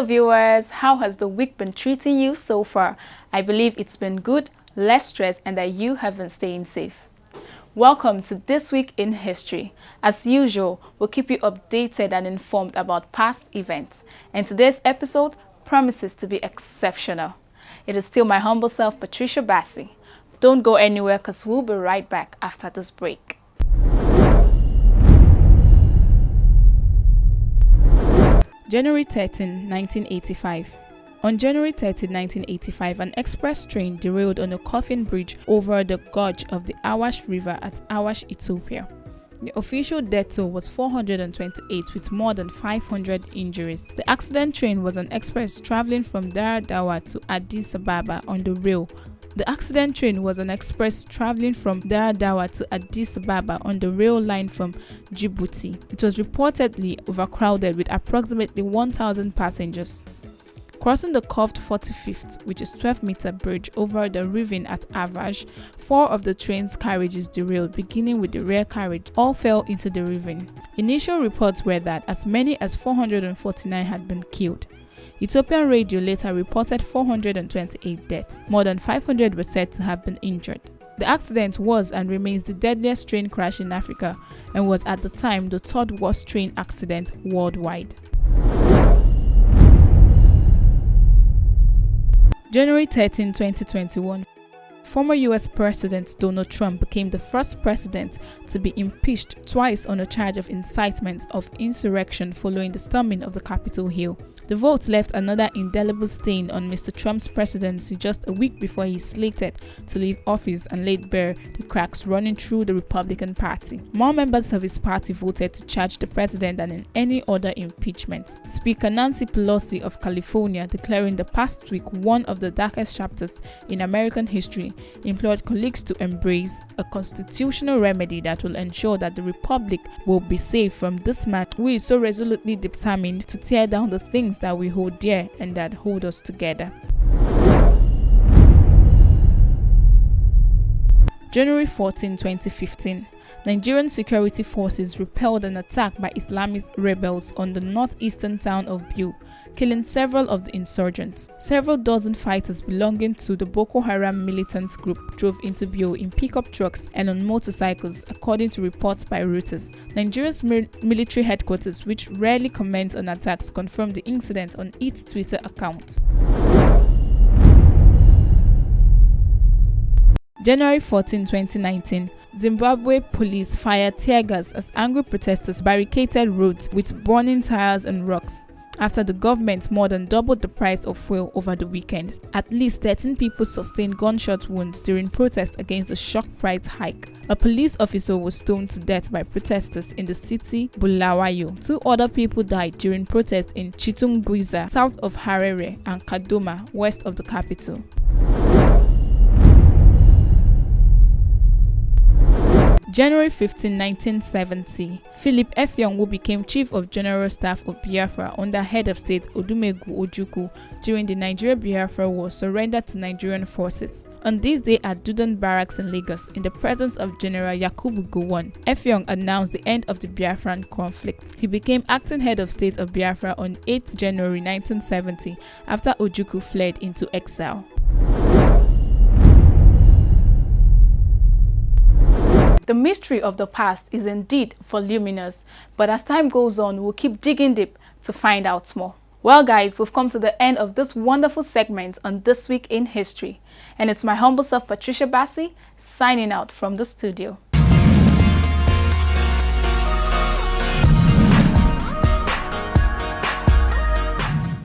Hello viewers, how has the week been treating you so far? I believe it's been good, less stress, and that you have been staying safe. Welcome to This Week in History. As usual, we'll keep you updated and informed about past events, and today's episode promises to be exceptional. It is still my humble self, Patricia Bassi. Don't go anywhere because we'll be right back after this break. January 13, 1985. On January 13, 1985, an express train derailed on a coffin bridge over the gorge of the Awash River at Awash, Ethiopia. The official death toll was 428 with more than 500 injuries. The accident train was an express traveling from Derailed to Addis Ababa on the rail. The accident train was an express traveling from Derailed to Addis Ababa on the rail line from Djibouti. It was reportedly overcrowded with approximately 1,000 passengers. Crossing the curved 45th, which is 12-meter bridge over the ravine at Avash, 4 of the train's carriages derailed, beginning with the rear carriage. All fell into the ravine. Initial reports were that as many as 449 had been killed. Ethiopian radio later reported 428 deaths. More than 500 were said to have been injured. The accident was and remains the deadliest train crash in Africa and was at the time the third worst train accident worldwide. January 13, 2021. Former US President Donald Trump became the first president to be impeached twice on a charge of incitement of insurrection following the storming of the Capitol Hill. The vote left another indelible stain on Mr. Trump's presidency just a week before he slated to leave office and laid bare the cracks running through the Republican Party. More members of his party voted to charge the president than in any other impeachment. Speaker Nancy Pelosi of California, declaring the past week one of the darkest chapters in American history, implored colleagues to embrace a constitutional remedy that will ensure that the Republic will be safe from this man who is so resolutely determined to tear down the things that we hold dear and that hold us together. January 14, 2015. Nigerian security forces repelled an attack by Islamist rebels on the northeastern town of Biu, killing several of the insurgents. Several dozen fighters belonging to the Boko Haram militant group drove into Biu in pickup trucks and on motorcycles, according to reports by Reuters. Nigeria's military headquarters, which rarely comment on attacks, confirmed the incident on its Twitter account. January 14, 2019. Zimbabwe police fired tear gas as angry protesters barricaded roads with burning tires and rocks after the government more than doubled the price of fuel over the weekend. At least 13 people sustained gunshot wounds during protests against a shock price hike. A police officer was stoned to death by protesters in the city Bulawayo. 2 other people died during protests in Chitungwiza, south of Harare, and Kadoma, west of the capital. January 15, 1970. Philip Effiong, who became Chief of General Staff of Biafra under Head of State Odumegwu Ojukwu during the Nigeria-Biafra War, surrendered to Nigerian forces. On this day at Dudan Barracks in Lagos, in the presence of General Yakubu Gowon, Effiong announced the end of the Biafran conflict. He became acting Head of State of Biafra on 8 January 1970 after Ojukwu fled into exile. The mystery of the past is indeed voluminous, but as time goes on, we'll keep digging deep to find out more. Well guys, we've come to the end of this wonderful segment on This Week in History, and it's my humble self, Patricia Bassi, signing out from the studio.